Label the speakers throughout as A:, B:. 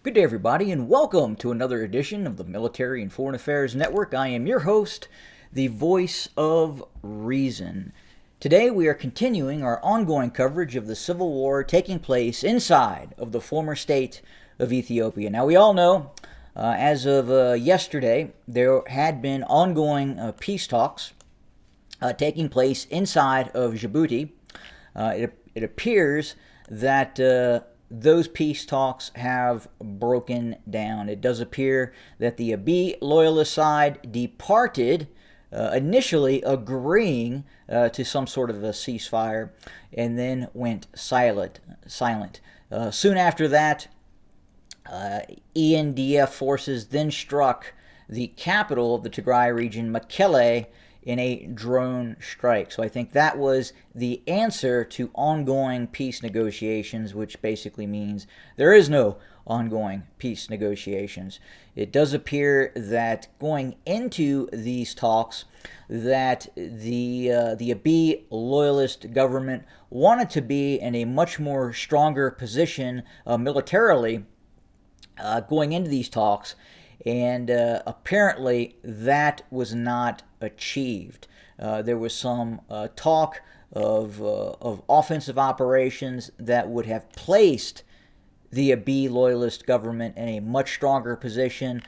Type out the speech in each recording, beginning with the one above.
A: Good day, everybody, and welcome to another edition of the Military and Foreign Affairs Network. I am your host, the voice of reason. Today, we are continuing our ongoing coverage of the civil war taking place inside of the former state of Ethiopia. Now, we all know, as of yesterday, there had been ongoing peace talks taking place inside of Djibouti. It appears that those peace talks have broken down. It does appear that the Abiy loyalist side departed, initially agreeing to some sort of a ceasefire, and then went silent. Soon after that, ENDF forces then struck the capital of the Tigray region, Mekelle, in a drone strike. So I think that was the answer to ongoing peace negotiations, which basically means there is no ongoing peace negotiations. It does appear that going into these talks, that the Abiy loyalist government wanted to be in a much more stronger position militarily going into these talks, and apparently that was not achieved. There was some talk of offensive operations that would have placed the Abiy loyalist government in a much stronger position.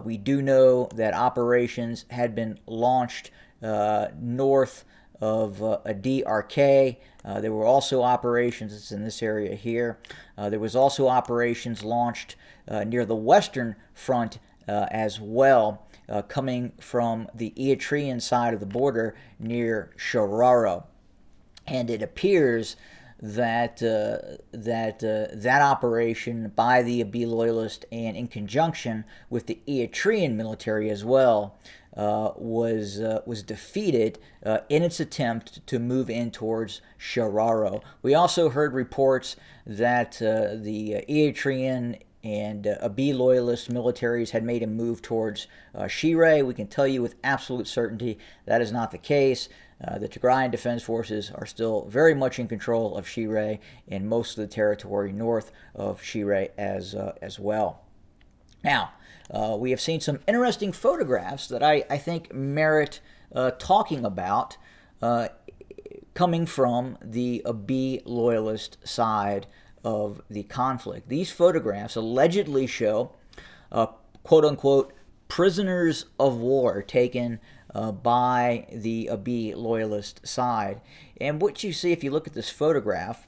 A: We do know that operations had been launched north of DRK. There were also operations, it's in this area here. There was also operations launched near the western front as well, coming from the Eritrean side of the border near Shararo. And it appears that that operation by the Abiy loyalist, and in conjunction with the Eritrean military as well, was defeated in its attempt to move in towards Shararo. We also heard reports that the Eritrean and Abiy loyalist militaries had made a move towards Shire. We can tell you with absolute certainty that is not the case. The Tigrayan Defense Forces are still very much in control of Shire and most of the territory north of Shire as well. Now, we have seen some interesting photographs that I think merit talking about coming from the Abiy loyalist side of the conflict. These photographs allegedly show quote-unquote prisoners of war taken by the Abiy loyalist side. And what you see if you look at this photograph,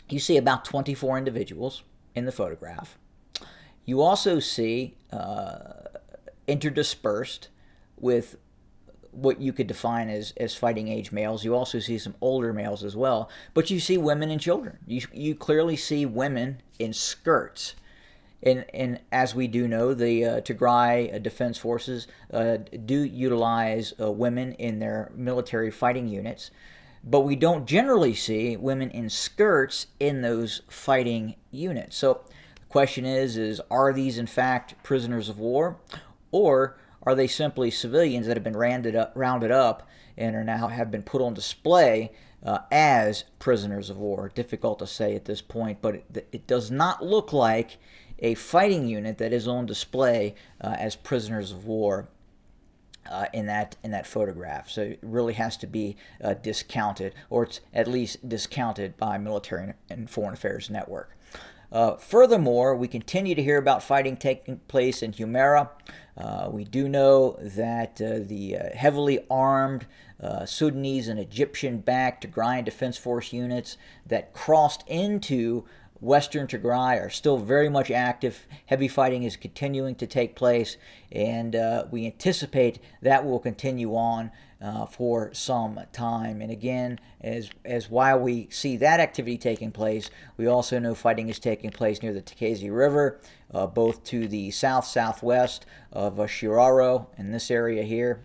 A: you see about 24 individuals in the photograph. You also see interdispersed with what you could define as fighting age males. You also see some older males as well, but you see women and children. You clearly see women in skirts. And as we do know, the Tigray Defense Forces do utilize women in their military fighting units, but we don't generally see women in skirts in those fighting units. So the question is are these in fact prisoners of war, or are they simply civilians that have been rounded up and are now have been put on display as prisoners of war? Difficult to say at this point, but it does not look like a fighting unit that is on display as prisoners of war in that photograph. So it really has to be discounted, or it's at least discounted by Military and Foreign Affairs Network. Furthermore, we continue to hear about fighting taking place in Humera. We do know that the heavily armed Sudanese and Egyptian-backed Tigrayan Defense Force units that crossed into Western Tigray are still very much active. Heavy fighting is continuing to take place, and we anticipate that will continue on for some time. And again, as while we see that activity taking place, we also know fighting is taking place near the Tekezi River, both to the southwest of Shiraro in this area here.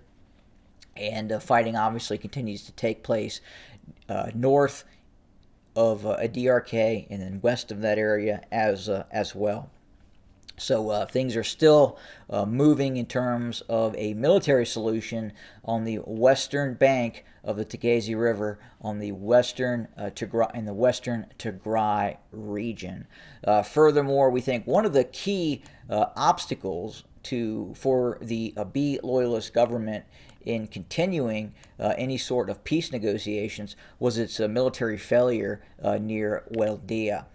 A: And fighting obviously continues to take place north of DRK and then west of that area as well. So things are still moving in terms of a military solution on the western bank of the Tigray River on the western in the western Tigray region. Furthermore, we think one of the key obstacles for the Abiy loyalist government in continuing any sort of peace negotiations was its military failure near Weldia.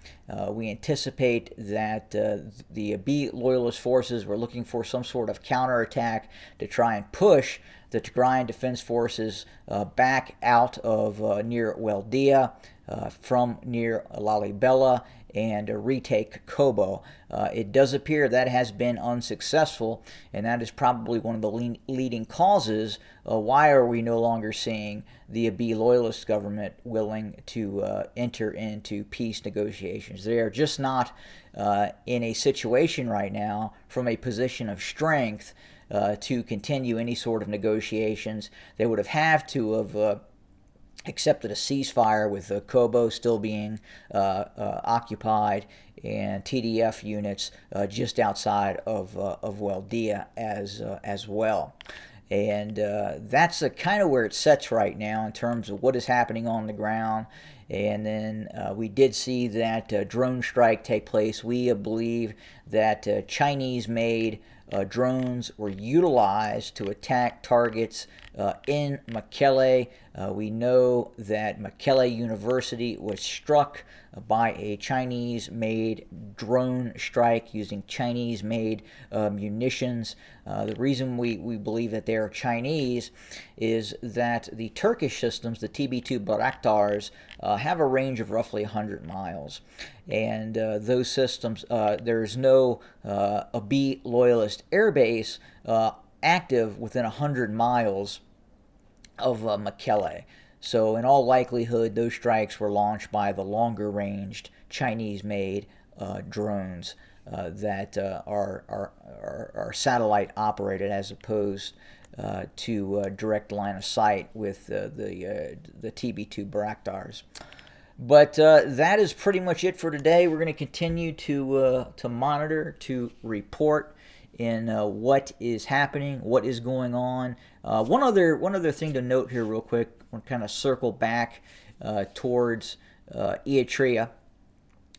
A: We anticipate that the Abiy loyalist forces were looking for some sort of counterattack to try and push the Tigrayan Defense Forces back out of near Weldia from near Lalibela and retake Kobo. It does appear that has been unsuccessful, and that is probably one of the leading causes. Why are we no longer seeing the Abiy loyalist government willing to enter into peace negotiations? They are just not in a situation right now from a position of strength to continue any sort of negotiations. They would have to have accepted a ceasefire with Kobo still being occupied and TDF units just outside of Weldia as well. And that's kind of where it sets right now in terms of what is happening on the ground. And then we did see that drone strike take place. We believe that Chinese-made drones were utilized to attack targets in Mekelle. We know that Mekelle University was struck by a Chinese-made drone strike using Chinese-made munitions. The reason we believe that they are Chinese is that the Turkish systems, the TB2 Bayraktars, have a range of roughly 100 miles. And those systems, there's no Abiy loyalist airbase active within 100 miles of Mekelle. So in all likelihood, those strikes were launched by the longer-ranged Chinese-made drones that are satellite operated as opposed to direct line of sight with the TB2 Bayraktars. But that is pretty much it for today. We're going to continue to monitor, to report in what is happening, what is going on. One other thing to note here real quick, we'll kind of circle back towards Eritrea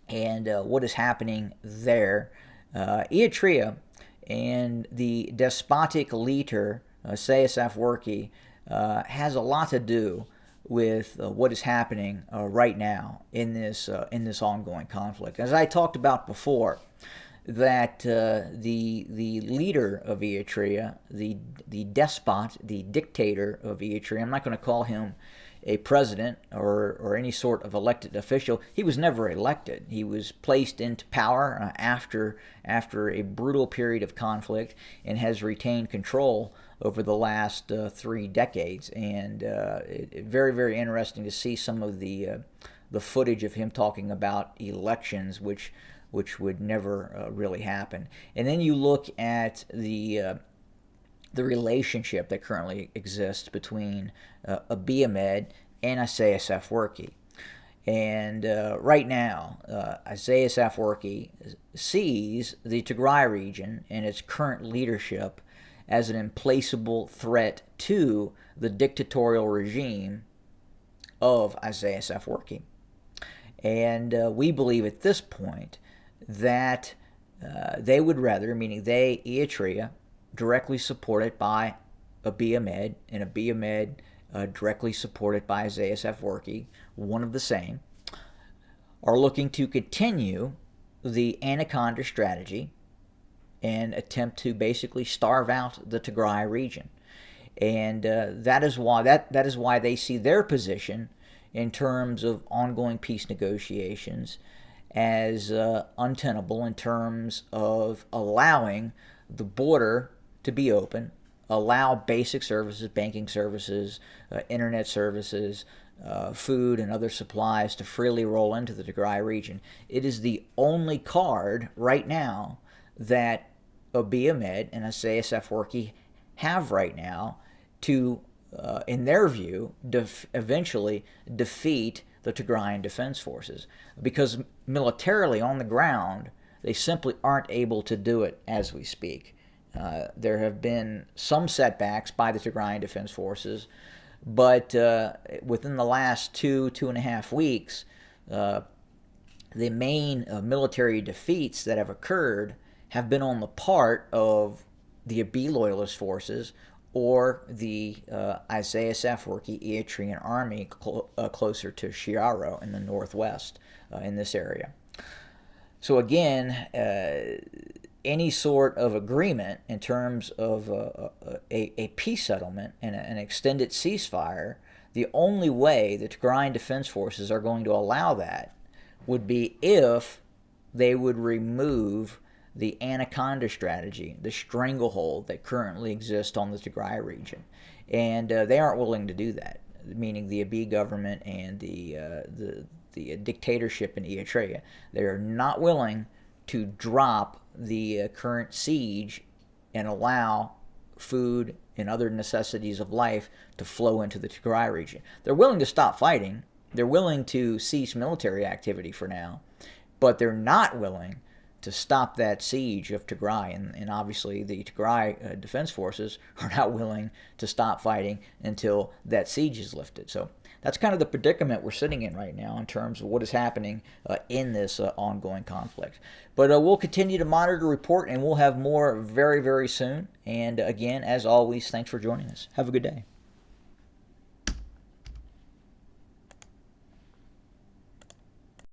A: and what is happening there. Eritrea and the despotic leader, Isaias Afwerki, has a lot to do with what is happening right now in this ongoing conflict. As I talked about before, that the leader of Eritrea, the despot, the dictator of Eritrea, I'm not going to call him a president or any sort of elected official. He was never elected. He was placed into power after a brutal period of conflict and has retained control over the last 3 decades. And very, very interesting to see some of the footage of him talking about elections, which would never really happen. And then you look at the relationship that currently exists between Abiy Ahmed and Isaias Afwerki. And right now, Isaias Afwerki sees the Tigray region and its current leadership as an implacable threat to the dictatorial regime of Isaias Afwerki. And we believe at this point that they would rather, meaning they, Eritrea, directly supported by Abiy Ahmed, and Abiy Ahmed directly supported by Isaias Afwerki, one of the same, are looking to continue the Anaconda strategy and attempt to basically starve out the Tigray region. And that is why they see their position in terms of ongoing peace negotiations as untenable in terms of allowing the border to be open, allow basic services, banking services, internet services, food and other supplies to freely roll into the Tigray region. It is the only card right now that Abiy Ahmed and Isaias Afwerki have right now to, in their view, eventually defeat the Tigrayan Defense Forces. Because militarily on the ground, They simply aren't able to do it as we speak. There have been some setbacks by the Tigrayan Defense Forces, but within the last 2.5 weeks, the main military defeats that have occurred have been on the part of the Abiy loyalist forces or the Isaias Afwerki Eritrean army closer to Shiaro in the northwest in this area. So again, any sort of agreement in terms of a peace settlement and an extended ceasefire, the only way the Tigrayan Defense Forces are going to allow that would be if they would remove the anaconda strategy, the stranglehold that currently exists on the Tigray region. And they aren't willing to do that, meaning the Abiy government and the dictatorship in Eritrea. They are not willing to drop the current siege and allow food and other necessities of life to flow into the Tigray region. They're willing to stop fighting. They're willing to cease military activity for now, but they're not willing to stop that siege of Tigray. And obviously the Tigray Defense Forces are not willing to stop fighting until that siege is lifted. So that's kind of the predicament we're sitting in right now in terms of what is happening in this ongoing conflict. But we'll continue to monitor the report, and we'll have more very, very soon. And again, as always, thanks for joining us. Have a good day.